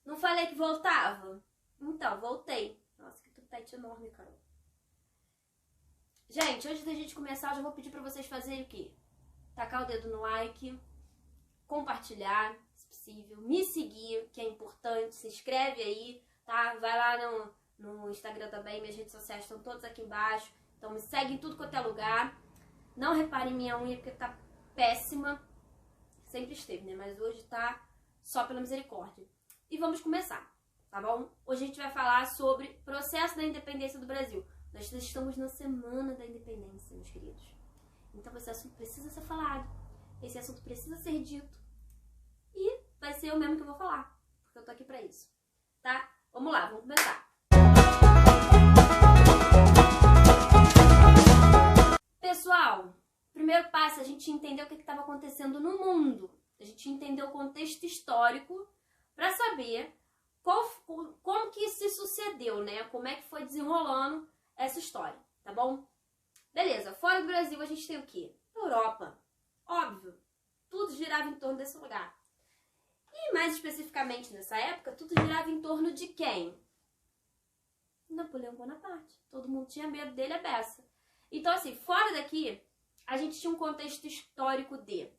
Não falei que voltava? Então, voltei. Nossa, que tupete enorme, Carol. Gente, antes da gente começar, eu já vou pedir pra vocês fazerem o quê? Tacar o dedo no like, compartilhar, se possível, me seguir, que é importante, se inscreve aí, tá? Vai lá no Instagram também, minhas redes sociais estão todas aqui embaixo. Então me segue em tudo quanto é lugar. Não repare em minha unha porque tá péssima. Sempre esteve, né? Mas hoje tá só pela misericórdia. E vamos começar, tá bom? Hoje a gente vai falar sobre processo da independência do Brasil. Nós estamos na semana da independência, meus queridos. Então esse assunto precisa ser falado. Esse assunto precisa ser dito. E vai ser eu mesmo que eu vou falar. Porque eu tô aqui pra isso. Tá? Vamos lá, vamos começar. Pessoal, primeiro passo é a gente entender o que estava acontecendo no mundo. A gente entender o contexto histórico para saber como que isso se sucedeu, né? Como é que foi desenrolando essa história, tá bom? Beleza, fora do Brasil a gente tem o quê? Europa. Óbvio, tudo girava em torno desse lugar. E mais especificamente nessa época, tudo girava em torno de quem? Napoleão Bonaparte. Todo mundo tinha medo dele, a beça. Então assim, fora daqui, a gente tinha um contexto histórico de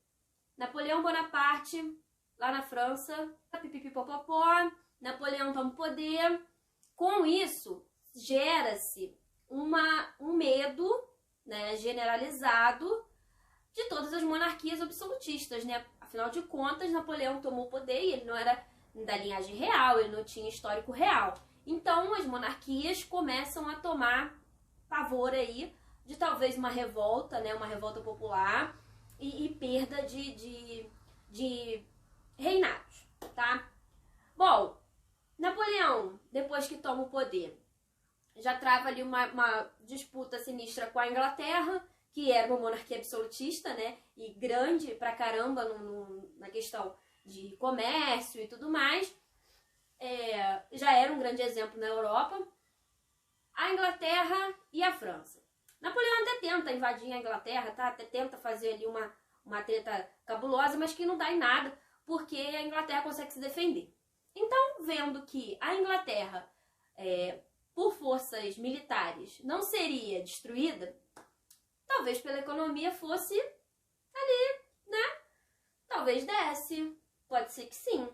Napoleão Bonaparte, lá na França, pipipipopopó, Napoleão toma o poder. Com isso, gera-se um medo, né, generalizado de todas as monarquias absolutistas, né? Afinal de contas, Napoleão tomou o poder e ele não era da linhagem real, ele não tinha histórico real. Então, as monarquias começam a tomar pavor aí de talvez uma revolta, né? Uma revolta popular e perda de reinados, tá? Bom, Napoleão, depois que toma o poder, já trava ali uma disputa sinistra com a Inglaterra, que era uma monarquia absolutista, né? E grande pra caramba na questão de comércio e tudo mais. Já era um grande exemplo na Europa. A Inglaterra e a França. Napoleão até tenta invadir a Inglaterra, tá? Até tenta fazer ali uma treta cabulosa, mas que não dá em nada, porque a Inglaterra consegue se defender. Então, vendo que a Inglaterra, por forças militares, não seria destruída, talvez pela economia fosse ali, né? Talvez desse, pode ser que sim.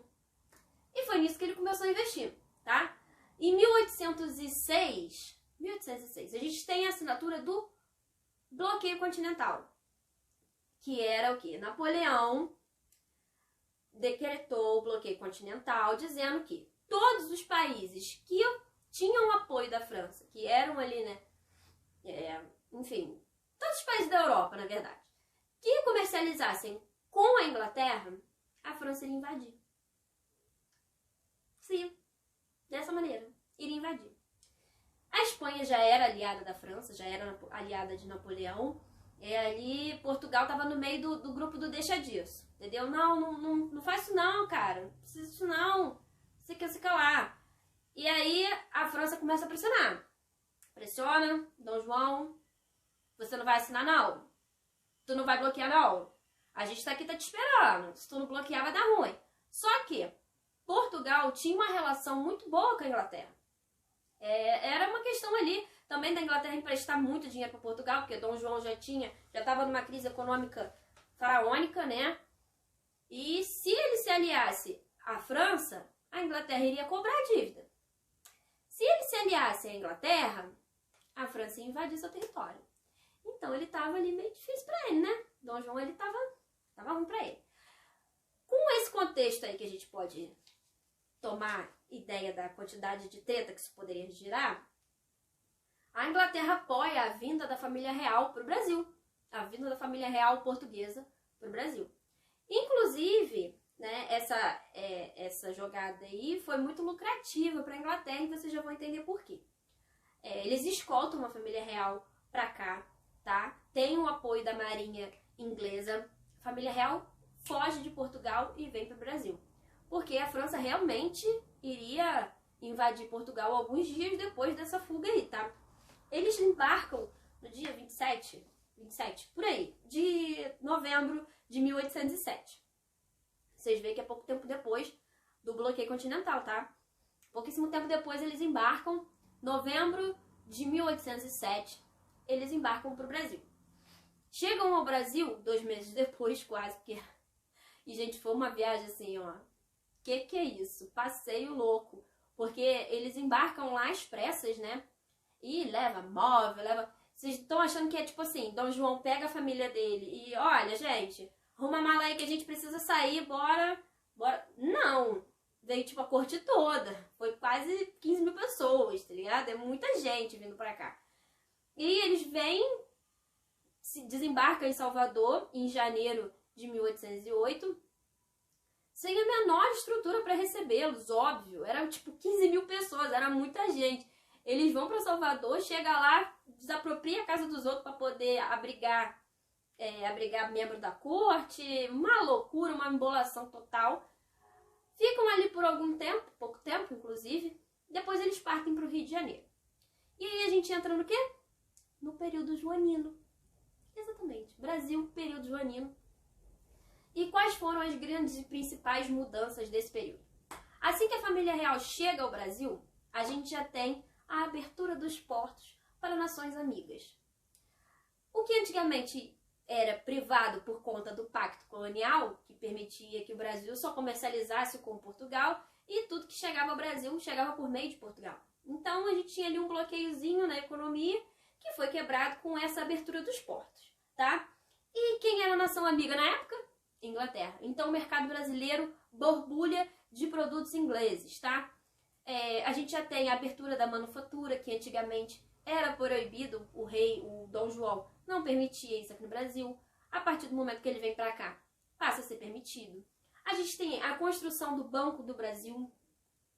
E foi nisso que ele começou a investir, tá? Em 1806, a gente tem a assinatura do Bloqueio Continental, que era o quê? Napoleão decretou o Bloqueio Continental, dizendo que todos os países que tinham apoio da França, que eram ali, né, enfim, todos os países da Europa, na verdade, que comercializassem com a Inglaterra, a França iria invadir. Sim, dessa maneira, iria invadir. A Espanha já era aliada da França, já era aliada de Napoleão. Ali Portugal estava no meio do grupo do deixa disso, entendeu? Não faz isso não, cara. Não precisa disso não. Você quer se calar. E aí a França começa a pressionar. Pressiona, Dom João, você não vai assinar não. Tu não vai bloquear não. A gente tá aqui, tá te esperando. Se tu não bloquear vai dar ruim. Só que Portugal tinha uma relação muito boa com a Inglaterra. Era uma questão ali também da Inglaterra emprestar muito dinheiro para Portugal, porque Dom João já estava numa crise econômica faraônica, né? E se ele se aliasse à França, a Inglaterra iria cobrar a dívida. Se ele se aliasse à Inglaterra, a França ia invadir seu território. Então ele estava ali meio difícil para ele, né? Dom João, ele tava ruim para ele. Com esse contexto aí que a gente pode tomar ideia da quantidade de treta que isso poderia gerar, a Inglaterra apoia a vinda da família real para o Brasil, a vinda da família real portuguesa para o Brasil. Inclusive, né, essa jogada aí foi muito lucrativa para a Inglaterra e vocês já vão entender por quê. Eles escoltam uma família real para cá, tá? Tem o apoio da marinha inglesa. A família real foge de Portugal e vem para o Brasil, porque a França realmente iria invadir Portugal alguns dias depois dessa fuga aí, tá? Eles embarcam no dia 27, por aí, de novembro de 1807. Vocês veem que é pouco tempo depois do bloqueio continental, tá? Pouquíssimo tempo depois eles embarcam, novembro de 1807, eles embarcam para o Brasil. Chegam ao Brasil 2 meses depois, quase, porque... E, gente, foi uma viagem assim, ó. Que é isso? Passeio louco. Porque eles embarcam lá às pressas, né? E leva móvel, leva... Vocês estão achando que é tipo assim, Dom João pega a família dele e, olha, gente, arruma a mala aí que a gente precisa sair, bora. Não! Veio tipo a corte toda. Foi quase 15 mil pessoas, tá ligado? É muita gente vindo pra cá. E eles vêm, se desembarcam em Salvador em janeiro de 1808, sem a menor estrutura para recebê-los, óbvio. Era tipo 15 mil pessoas, era muita gente. Eles vão para Salvador, chega lá, desapropria a casa dos outros para poder abrigar membro da corte, uma loucura, uma embolação total. Ficam ali por algum tempo, pouco tempo inclusive, depois eles partem para o Rio de Janeiro. E aí a gente entra no quê? No período joanino. Exatamente, Brasil, período joanino. E quais foram as grandes e principais mudanças desse período? Assim que a família real chega ao Brasil, a gente já tem a abertura dos portos para nações amigas. O que antigamente era privado por conta do pacto colonial, que permitia que o Brasil só comercializasse com Portugal, e tudo que chegava ao Brasil chegava por meio de Portugal. Então a gente tinha ali um bloqueiozinho na economia que foi quebrado com essa abertura dos portos, tá? E quem era a nação amiga na época? Inglaterra. Então o mercado brasileiro borbulha de produtos ingleses, tá? A gente já tem a abertura da manufatura, que antigamente era proibido, o Dom João não permitia isso aqui no Brasil. A partir do momento que ele vem pra cá, passa a ser permitido. A gente tem a construção do Banco do Brasil,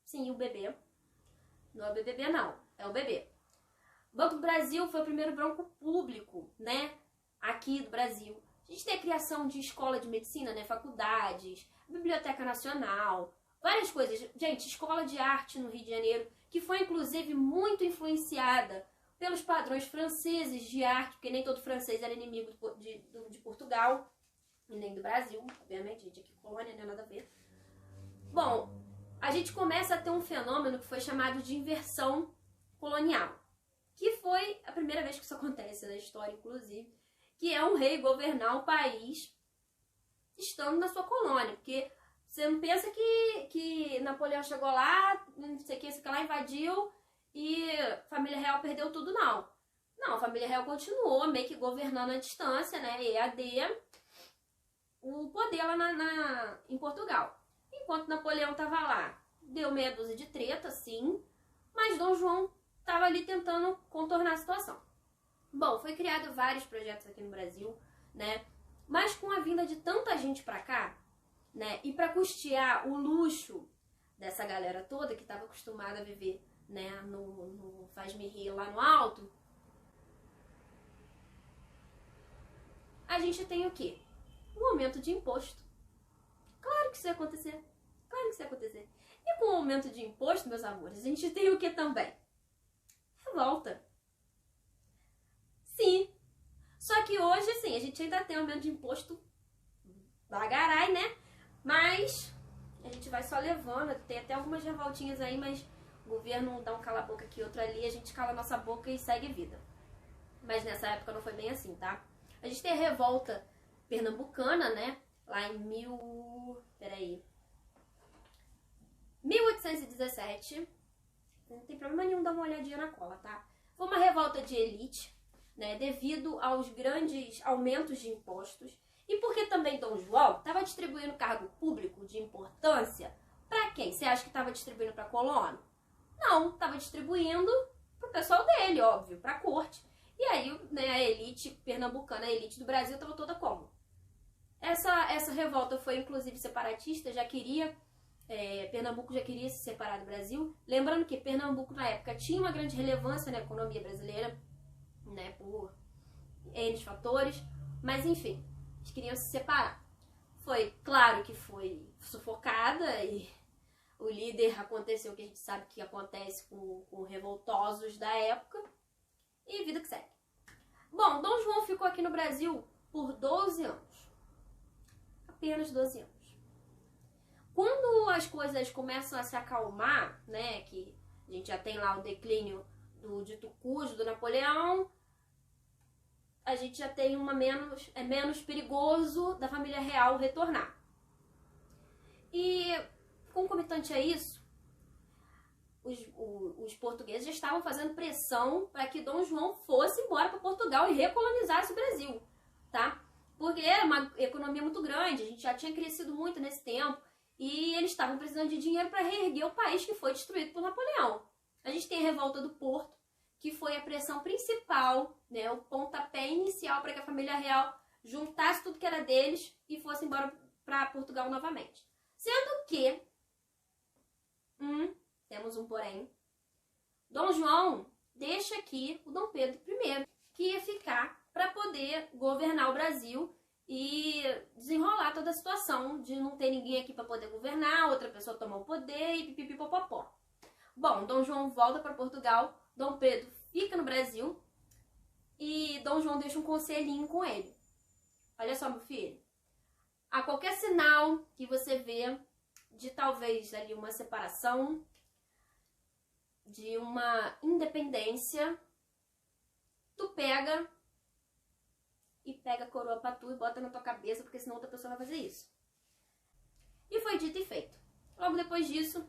sim, o BB. Não é o BBB não, é o BB. O Banco do Brasil foi o primeiro banco público, né, aqui do Brasil. A gente tem a criação de escola de medicina, né, faculdades, Biblioteca Nacional, várias coisas. Gente, escola de arte no Rio de Janeiro, que foi inclusive muito influenciada pelos padrões franceses de arte, porque nem todo francês era inimigo de Portugal, e nem do Brasil, obviamente, gente, aqui colônia, não é nada a ver. Bom, a gente começa a ter um fenômeno que foi chamado de inversão colonial, que foi a primeira vez que isso acontece na história, inclusive, que é um rei governar o país estando na sua colônia, porque você não pensa que Napoleão chegou lá, não sei o que, lá invadiu e a família real perdeu tudo, não. Não, a família real continuou meio que governando à distância, né, EAD, o poder lá em Portugal. Enquanto Napoleão estava lá, deu meia dúzia de treta, sim, mas Dom João estava ali tentando contornar a situação. Bom, foi criado vários projetos aqui no Brasil, né, mas com a vinda de tanta gente pra cá, né, e para custear o luxo dessa galera toda que estava acostumada a viver, né, no faz-me rir lá no alto, a gente tem o quê? Um aumento de imposto. Claro que isso ia acontecer. Claro que isso ia acontecer. E com o aumento de imposto, meus amores, a gente tem o que também? Revolta. Sim. Só que hoje, assim, a gente ainda tem aumento de imposto bagarai, né? Mas a gente vai só levando. Tem até algumas revoltinhas aí, mas o governo dá um cala-boca aqui, outro ali, a gente cala a nossa boca e segue vida. Mas nessa época não foi bem assim, tá? A gente tem a revolta pernambucana, né? Lá em 1817. Não tem problema nenhum dar uma olhadinha na cola, tá? Foi uma revolta de elite, né? Devido aos grandes aumentos de impostos. E porque também Dom João estava distribuindo cargo público de importância para quem? Você acha que estava distribuindo para colono? Não, estava distribuindo para o pessoal dele, óbvio, para a corte. E aí, né, a elite pernambucana, a elite do Brasil, estava toda como? Essa revolta foi, inclusive, separatista, Pernambuco já queria se separar do Brasil. Lembrando que Pernambuco, na época, tinha uma grande relevância na economia brasileira, né, por N fatores, mas, enfim, eles queriam se separar. Foi, claro que foi sufocada e o líder, aconteceu o que a gente sabe que acontece com revoltosos da época, e vida que segue. Bom, Dom João ficou aqui no Brasil por 12 anos. Apenas 12 anos. Quando as coisas começam a se acalmar, né, que a gente já tem lá o declínio do dito cujo, do Napoleão, a gente já tem é menos perigoso da família real retornar. E concomitante a isso, os portugueses já estavam fazendo pressão para que Dom João fosse embora para Portugal e recolonizasse o Brasil, tá? Porque era uma economia muito grande, a gente já tinha crescido muito nesse tempo e eles estavam precisando de dinheiro para reerguer o país que foi destruído por Napoleão. A gente tem a revolta do Porto, que foi a pressão principal, né, o pontapé inicial para que a família real juntasse tudo que era deles e fosse embora para Portugal novamente. Sendo que, temos um porém, Dom João deixa aqui o Dom Pedro I, que ia ficar para poder governar o Brasil e desenrolar toda a situação de não ter ninguém aqui para poder governar, outra pessoa tomar o poder e pipipipopopó. Bom, Dom João volta para Portugal, Dom Pedro fica no Brasil e Dom João deixa um conselhinho com ele. Olha só, meu filho, a qualquer sinal que você vê de talvez ali uma separação, de uma independência, tu pega a coroa pra tu e bota na tua cabeça, porque senão outra pessoa vai fazer isso. E foi dito e feito. Logo depois disso,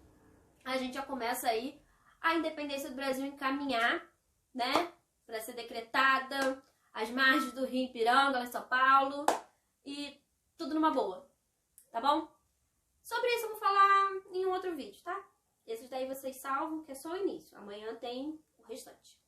a gente já começa aí a independência do Brasil encaminhar, né, para ser decretada, as margens do Rio Ipiranga, lá em São Paulo, e tudo numa boa, tá bom? Sobre isso eu vou falar em um outro vídeo, tá? Esses daí vocês salvam, que é só o início. Amanhã tem o restante.